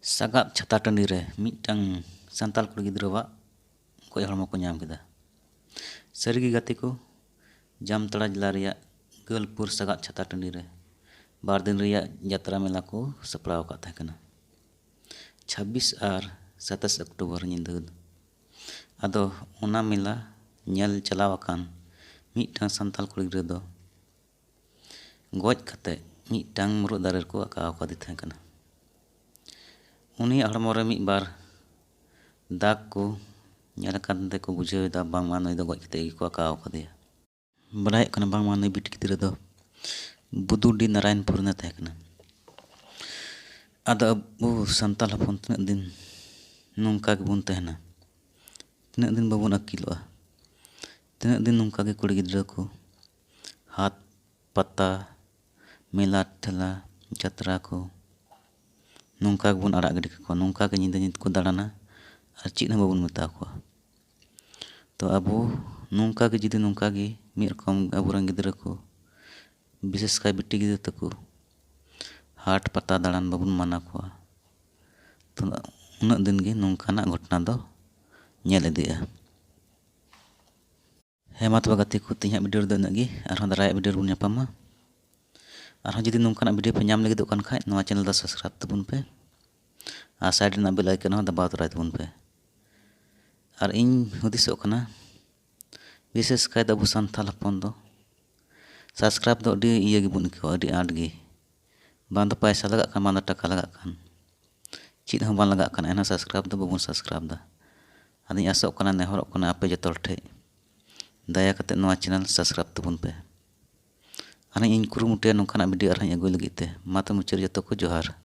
ᱥᱟᱜᱟᱫ ᱪᱷᱟᱛᱟ ᱴᱟᱺᱰᱤ ᱨᱮ ᱢᱤᱫᱴᱟᱝ ᱥᱟᱱᱛᱟᱲ ᱠᱩᱲᱤ ᱜᱤᱫᱽᱨᱟᱹᱣᱟᱜ ᱜᱚᱡ ᱦᱚᱲᱢᱚ ᱠᱚ ᱧᱟᱢ ᱠᱮᱫᱟ। ᱥᱟᱹᱨᱤᱜᱮ ᱜᱟᱛᱮ ᱠᱚ, ᱡᱟᱢᱛᱟᱲᱟ ᱡᱮᱞᱟ ᱨᱮᱭᱟᱜ ᱜᱳᱞᱯᱩᱨ ᱥᱟᱜᱟᱫ ᱪᱷᱟᱛᱟ ᱴᱟᱺᱰᱤ ᱨᱮ 2 ᱫᱤᱱ ᱨᱮᱭᱟᱜ ᱡᱟᱛᱨᱟ ᱢᱮᱞᱟ ᱠᱚ ᱥᱟᱯᱲᱟᱣ ᱟᱠᱟᱫ ᱛᱟᱦᱮᱸ ᱠᱟᱱᱟ। 26 ᱟᱨ 27 ᱚᱠᱴᱳᱵᱚᱨ ᱧᱤᱫᱟᱹ। ᱟᱫᱚ ᱚᱱᱟ ᱢᱮᱞᱟ ᱧᱮᱞ ᱪᱟᱞᱟᱣ ᱟᱠᱟᱱ ᱢᱤᱫᱴᱟᱝ ᱥᱟᱱᱛᱟᱲ ᱠᱩᱲᱤ ᱜᱤᱫᱽᱨᱟᱹ ᱫᱚ ᱜᱚᱡ ᱠᱟᱛᱮ ᱢᱤᱫᱴᱟᱝ ᱢᱩᱨᱩᱫ ᱫᱟᱨᱮ ᱨᱮᱠᱚ ᱟᱠᱟᱣ ᱟᱠᱟᱫᱮ ᱛᱟᱦᱮᱸ ᱠᱟᱱᱟ। ᱩᱱᱤᱭᱟᱜ ᱦᱚᱲᱢᱚ ᱨᱮ ᱢᱤᱫ-ᱵᱟᱨ ᱫᱟᱜᱽ ᱠᱚ ᱧᱮᱞ ᱟᱠᱟᱱ ᱛᱮᱠᱚ ᱵᱩᱡᱷᱟᱹᱣᱮᱫᱟ ᱵᱟᱝᱢᱟ ᱱᱩᱭ ᱫᱚ ᱜᱚᱡ ᱠᱟᱛᱮ ᱜᱮᱠᱚ ᱟᱠᱟᱣ ᱟᱠᱟᱫᱮᱭᱟ। ᱵᱟᱲᱟᱭᱚᱜ ᱠᱟᱱᱟ ᱵᱟᱝᱢᱟ ᱱᱩᱭ ᱵᱤᱴᱤ ᱜᱤᱫᱽᱨᱟᱹ ᱫᱚ ᱵᱩᱫᱩᱰᱤ ᱱᱟᱨᱟᱭᱚᱱᱯᱩᱨ ᱨᱮᱱᱮ ᱛᱟᱦᱮᱸ ᱠᱟᱱᱟ। ᱟᱫᱚ ᱟᱵᱚ ᱥᱟᱱᱛᱟᱲ ᱦᱚᱯᱚᱱ ᱛᱤᱱᱟᱹᱜ ᱫᱤᱱ ᱱᱚᱝᱠᱟ ᱜᱮᱵᱚᱱ ᱛᱟᱦᱮᱱᱟ? ᱛᱤᱱᱟᱹᱜ ᱫᱤᱱ ᱵᱟᱵᱚᱱ ᱟᱹᱠᱤᱞᱚᱜᱼᱟ? ᱛᱤᱱᱟᱹᱜ ᱫᱤᱱ ᱱᱚᱝᱠᱟ ᱜᱮ ᱠᱩᱲᱤ ᱜᱤᱫᱽᱨᱟᱹ ko ᱦᱟᱴ ᱯᱟᱛᱟ ᱢᱮᱞᱟ ᱴᱷᱮᱞᱟ ᱡᱟᱛᱨᱟ ko nongka ᱜᱮᱵᱚᱱ ᱟᱲᱟᱜ ᱜᱤᱰᱤ ᱠᱟᱠᱚᱣᱟ, ᱱᱚᱝᱠᱟ ᱜᱮ ᱧᱤᱫᱟᱹ ᱧᱩᱛ ᱠᱚ ᱫᱟᱬᱟᱱᱟ ᱟᱨ ᱪᱮᱫ ᱦᱚᱸ ᱵᱟᱵᱚᱱ ᱢᱮᱛᱟ ᱠᱚᱣᱟ। ᱛᱚ ᱟᱵᱚ ᱱᱚᱝᱠᱟ ᱜᱮ ᱡᱩᱫᱤ ᱱᱚᱝᱠᱟ ᱜᱮ ᱢᱤᱫ ᱨᱚᱠᱚᱢ ᱟᱵᱚᱨᱮᱱ ᱜᱤᱫᱽᱨᱟᱹ ko বিশেষ করে বিটি ᱜᱤᱫᱽᱨᱟᱹ ᱛᱟᱠᱚ হাট ᱯᱟᱛᱟ ᱫᱟᱬᱟᱱ ᱵᱟᱵᱚᱱ ᱢᱟᱱᱟ ᱠᱚᱣᱟ, ᱛᱚ ᱩᱱᱟᱹᱜ ᱫᱤᱱ ᱜᱮ ᱱᱚᱝᱠᱟᱱᱟᱜ ᱜᱷᱚᱴᱚᱱᱟ ᱫᱚ ᱧᱮᱞ ᱤᱫᱤᱜᱼᱟ। ᱦᱮᱸ ᱢᱟ ᱛᱚᱵᱮ ᱜᱟᱛᱮ ᱠᱚ, ᱛᱮᱦᱮᱧᱟᱜ ᱵᱷᱤᱰᱤᱭᱳ ᱨᱮᱫᱚ ᱤᱱᱟᱹᱜ ᱜᱮ, ᱟᱨᱦᱚᱸ ᱫᱟᱨᱟᱭᱟᱜ ᱵᱷᱤᱰᱤᱭᱳ ᱨᱮᱵᱚᱱ ᱧᱟᱯᱟᱢᱟ। ᱟᱨᱦᱚᱸ ᱡᱩᱫᱤ ᱱᱚᱝᱠᱟᱱᱟᱜ ᱵᱷᱤᱰᱤᱭᱳ ᱯᱮ ᱧᱟᱢ ᱞᱟᱹᱜᱤᱫᱚᱜ ᱠᱟᱱ ᱠᱷᱟᱡ ᱱᱚᱣᱟ ᱪᱮᱱᱮᱞ ᱫᱚ ᱥᱟᱵᱥᱠᱨᱟᱭᱤᱵ ᱛᱟᱵᱚᱱ ᱯᱮ ᱟᱨ ᱥᱟᱭᱤᱰ ᱨᱮᱱᱟᱜ ᱵᱮᱞ ᱟᱭᱠᱚᱱ ᱦᱚᱸ ᱫᱟᱵᱟᱣ ᱛᱚᱨᱟᱭ ᱛᱟᱵᱚᱱ ᱯᱮ। ᱟᱨ ᱤᱧ ᱦᱩᱫᱤᱥᱚᱜ ᱠᱟᱱᱟ ᱵᱤᱥᱮᱥ ᱠᱟᱭᱛᱮ ᱟᱵᱚ ᱥᱟᱱᱛᱟᱲ ᱦᱚᱯᱚᱱ ᱫᱚ ᱥᱟᱵᱥᱠᱨᱟᱭᱤᱵ ᱫᱚ ᱟᱹᱰᱤ ᱤᱭᱟᱹ ᱜᱮᱵᱚᱱ ᱟᱹᱭᱠᱟᱹᱣᱟ, ᱟᱹᱰᱤ ᱟᱸᱴ ᱜᱮ। ᱵᱟᱝ ᱫᱚ ᱯᱚᱭᱥᱟ ᱞᱟᱜᱟᱜ ᱠᱟᱱ, ᱵᱟᱝ ᱫᱚ ᱴᱟᱠᱟ ᱞᱟᱜᱟᱜ ᱠᱟᱱ, ᱪᱮᱫ ᱦᱚᱸ ᱵᱟᱝ ᱞᱟᱜᱟᱜ ᱠᱟᱱᱟ, ᱮᱱᱦᱚᱸ ᱥᱟᱵᱥᱠᱨᱟᱭᱤᱵ ᱫᱚ ᱵᱟᱵᱚᱱ ᱥᱟᱵᱥᱠᱨᱟᱭᱤᱵ ᱮᱫᱟ। ᱟᱫᱚᱧ ᱟᱥᱚᱜ ᱠᱟᱱᱟ, ᱱᱮᱦᱚᱨᱚᱜ ᱠᱟᱱᱟ ᱟᱯᱮ ᱡᱚᱛᱚ ᱦᱚᱲ ᱴᱷᱮᱡ ᱫᱟᱭᱟ ᱠᱟᱛᱮ ᱱᱚᱣᱟ ᱪᱮᱱᱮᱞ ᱥᱟᱵᱥᱠᱨᱟᱭᱤᱵ ᱛᱟᱵᱚᱱ ᱯᱮ। ᱟᱨ ᱤᱧ ᱠᱩᱨᱩᱢᱩᱴᱩᱭᱟ ᱱᱚᱝᱠᱟᱱᱟᱜ ᱵᱷᱤᱰᱤᱭᱳ ᱟᱨᱦᱚᱸᱧ ᱟᱹᱜᱩᱭ ᱞᱟᱹᱜᱤᱫ ᱛᱮ। ᱢᱟ ᱛᱚ ᱢᱩᱪᱟᱹᱫ ᱡᱚᱛᱚ ᱠᱚ ᱡᱚᱦᱟᱨ।